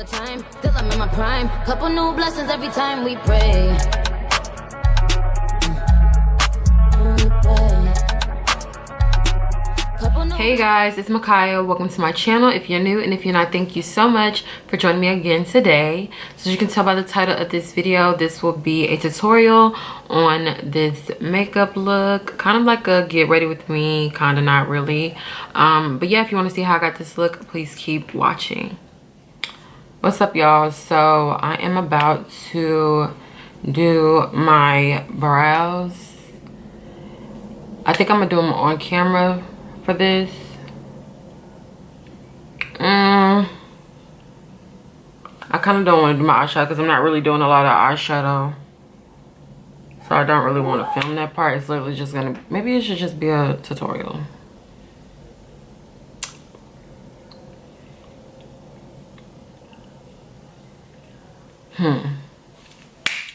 the time, still I'm in my prime. Couple new blessings every time we pray. Hey guys, it's Makaya. Welcome to my channel. If you're new and if you're not, thank you so much for joining me again today. So as you can tell by the title of this video, this will be a tutorial on this makeup look, kind of like a get ready with me, kind of not really, but yeah, if you want to see how I got this look, please keep watching. What's up, y'all? So I am about to do my brows. I think I'm gonna do them on camera for this. I kind of don't want to do my eyeshadow because I'm not really doing a lot of eyeshadow, so I don't really want to film that part. It's literally just gonna, maybe it should just be a tutorial.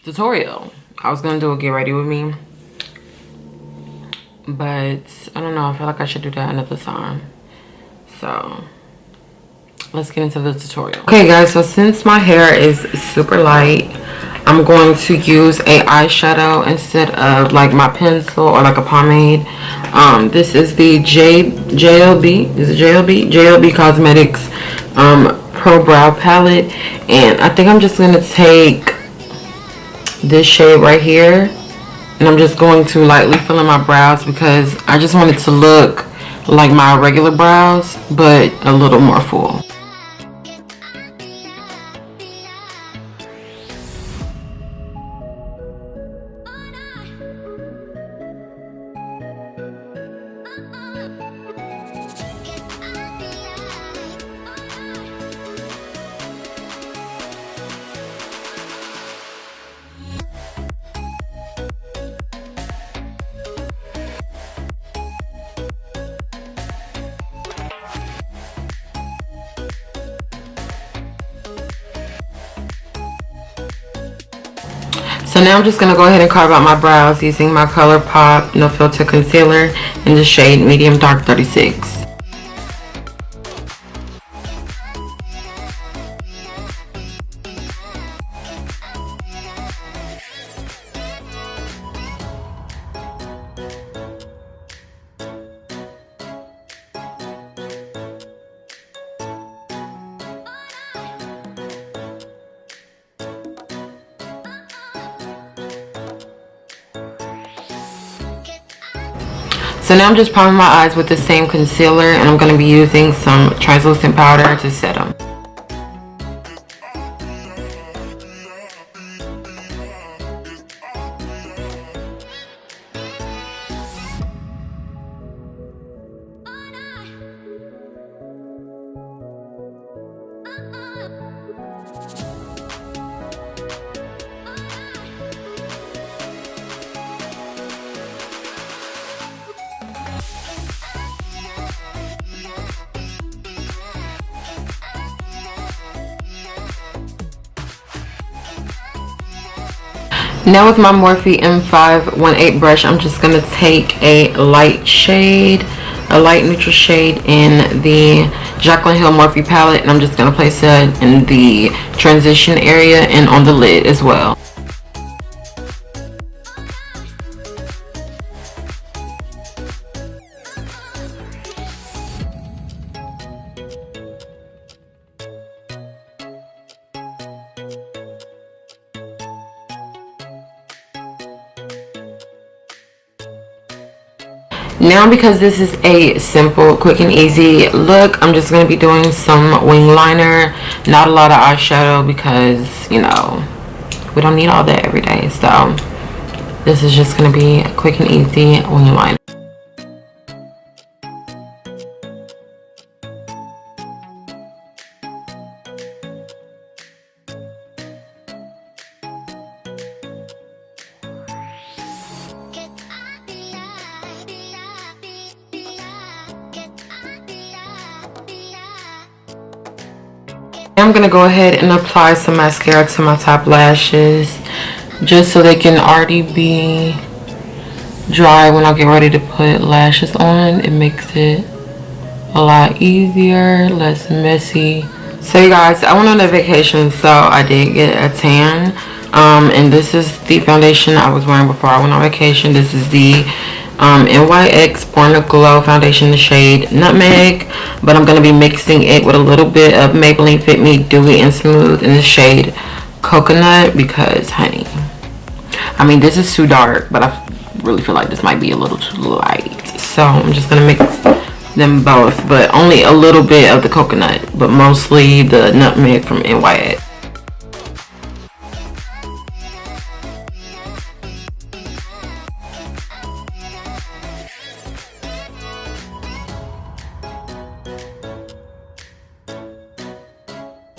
Tutorial. I was gonna do a get ready with me, but I don't know, I feel like I should do that another time. So let's get into the tutorial. Okay guys, so since my hair is super light, I'm going to use a eyeshadow instead of like my pencil or like a pomade. This is the JLB Cosmetics Pro Brow Palette, and I think I'm just gonna take this shade right here, and I'm just going to lightly fill in my brows because I just want it to look like my regular brows, but a little more full. So now I'm just going to go ahead and carve out my brows using my ColourPop No Filter Concealer in the shade Medium Dark 36. So now I'm just priming my eyes with the same concealer, and I'm going to be using some translucent powder to set them. Now with my Morphe M518 brush, I'm just going to take a light shade, a light neutral shade in the Jaclyn Hill Morphe palette, and I'm just going to place it in the transition area and on the lid as well. Now, because this is a simple, quick and easy look, I'm just going to be doing some wing liner, not a lot of eyeshadow because, you know, we don't need all that every day. So this is just going to be a quick and easy wing liner. I'm going to go ahead and apply some mascara to my top lashes just so they can already be dry when I get ready to put lashes on. It makes it a lot easier, less messy So you guys, I went on a vacation, so I did get a tan. And this is the foundation I was wearing before I went on vacation. This is the NYX Born to Glow foundation in the shade Nutmeg. But I'm going to be mixing it with a little bit of Maybelline Fit Me Dewy and Smooth in the shade Coconut. Because, honey, I mean, this is too dark, but I really feel like this might be a little too light. So I'm just going to mix them both, but only a little bit of the coconut, but mostly the nutmeg from NYX.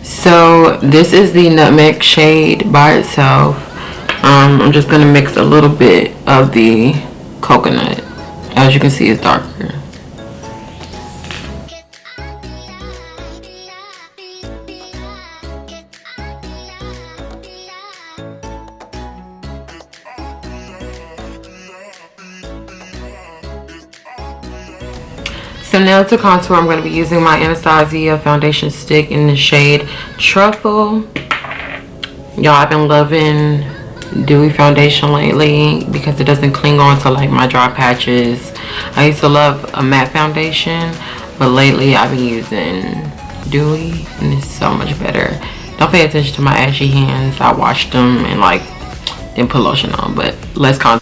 So this is the nutmeg shade by itself. I'm just gonna mix a little bit of the coconut. As you can see, it's darker. So now to contour, I'm going to be using my Anastasia foundation stick in the shade Truffle. Y'all, I've been loving dewy foundation lately because it doesn't cling on to like my dry patches. I used to love a matte foundation, but lately I've been using dewy and it's so much better. Don't pay attention to my ashy hands. I washed them and like didn't put lotion on, but let's contour.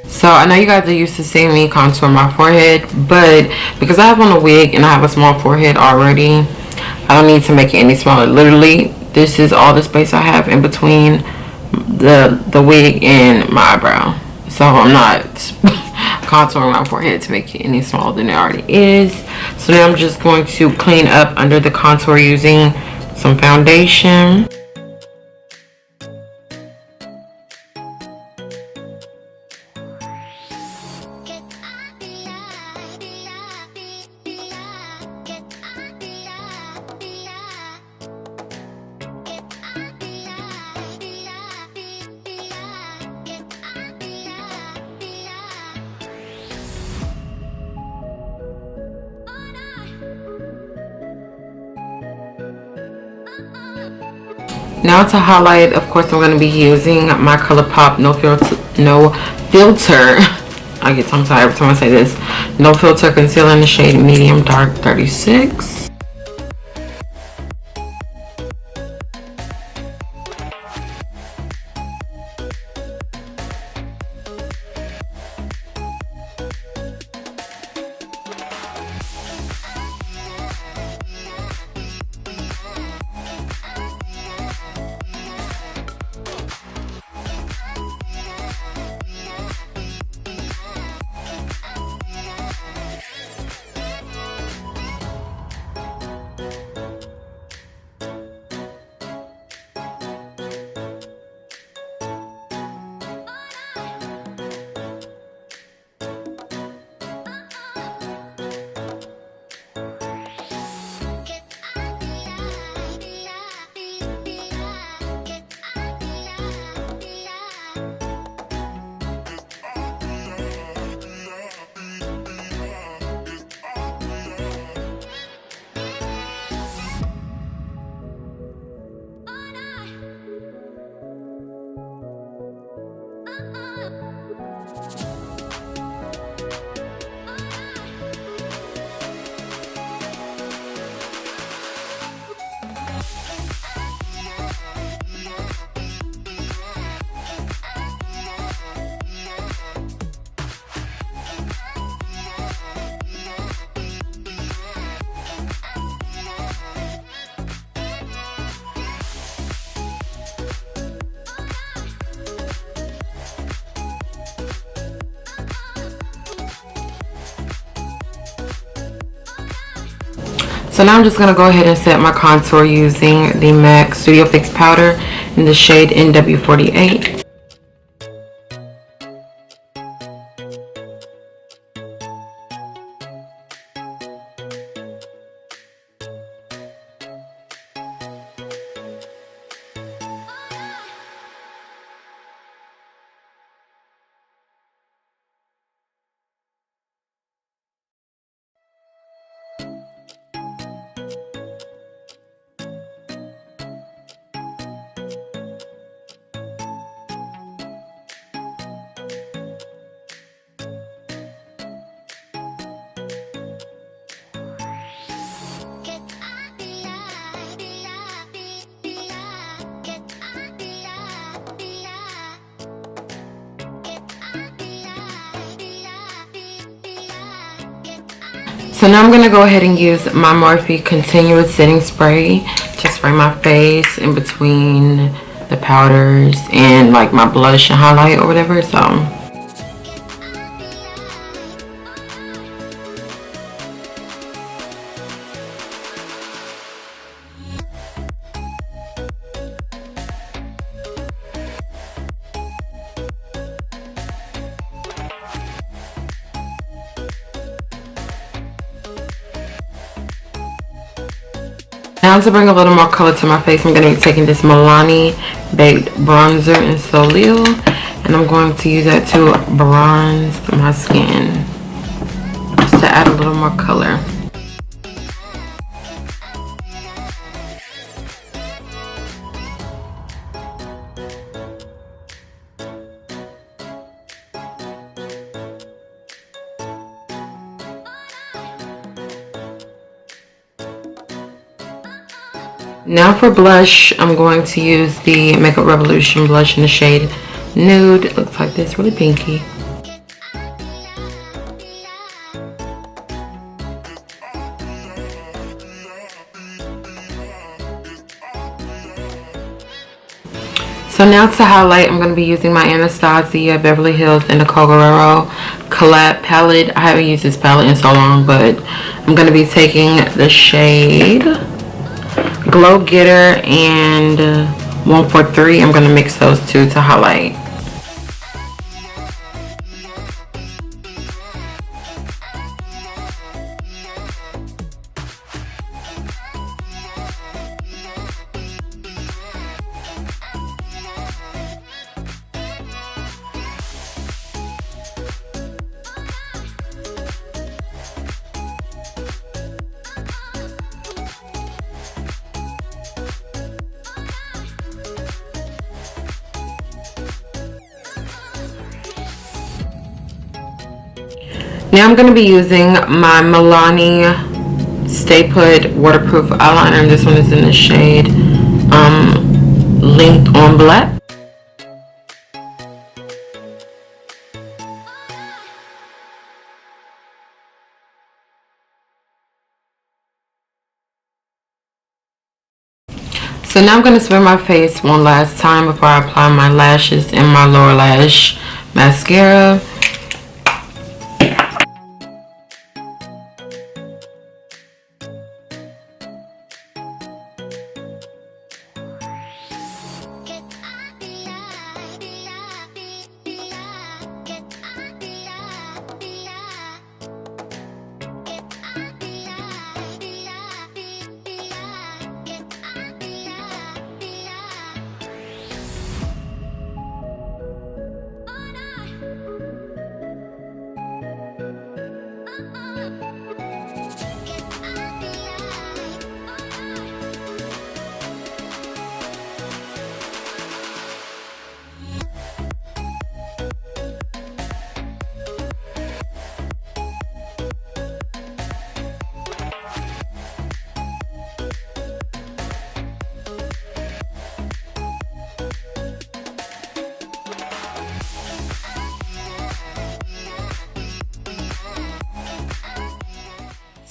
So I know you guys are used to seeing me contour my forehead, but because I have on a wig and I have a small forehead already, I don't need to make it any smaller. Literally, this is all the space I have in between the wig and my eyebrow. So I'm not contouring my forehead to make it any smaller than it already is. So now I'm just going to clean up under the contour using some foundation. Now to highlight, of course, I'm going to be using my ColourPop No Filter. I get tongue tied every time I say this. No Filter Concealer in the shade Medium Dark 36. So now I'm just going to go ahead and set my contour using the MAC Studio Fix powder in the shade NW48. So now I'm going to go ahead and use my Morphe Continuous Setting Spray to spray my face in between the powders and like my blush and highlight or whatever. So now to bring a little more color to my face, I'm going to be taking this Milani Baked Bronzer in Soleil, and I'm going to use that to bronze my skin, just to add a little more color. Now for blush, I'm going to use the Makeup Revolution blush in the shade Nude. It looks like this, really pinky. So now to highlight, I'm going to be using my Anastasia Beverly Hills and Nicole Guerriero collab palette. I haven't used this palette in so long, but I'm going to be taking the shade Glow Getter and 143. I'm going to mix those two to highlight. Now I'm going to be using my Milani Stay Put Waterproof Eyeliner, and this one is in the shade Linked on Black. So now I'm going to spray my face one last time before I apply my lashes and my lower lash mascara.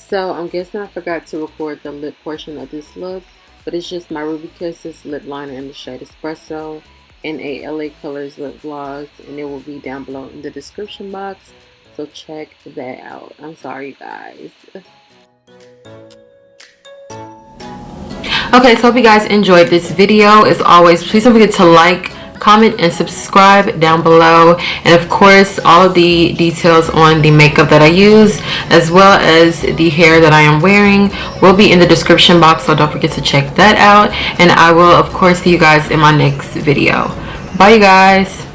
So I'm guessing I forgot to record the lip portion of this look, but it's just my Ruby Kisses lip liner in the shade Espresso and a LA Colors lip gloss, and it will be down below in the description box, so check that out. I'm sorry, you guys. Okay, so hope you guys enjoyed this video. As always, please don't forget to like, comment, and subscribe down below. And of course, all of the details on the makeup that I use, as well as the hair that I am wearing, will be in the description box, so don't forget to check that out. And I will, of course, see you guys in my next video. Bye, you guys.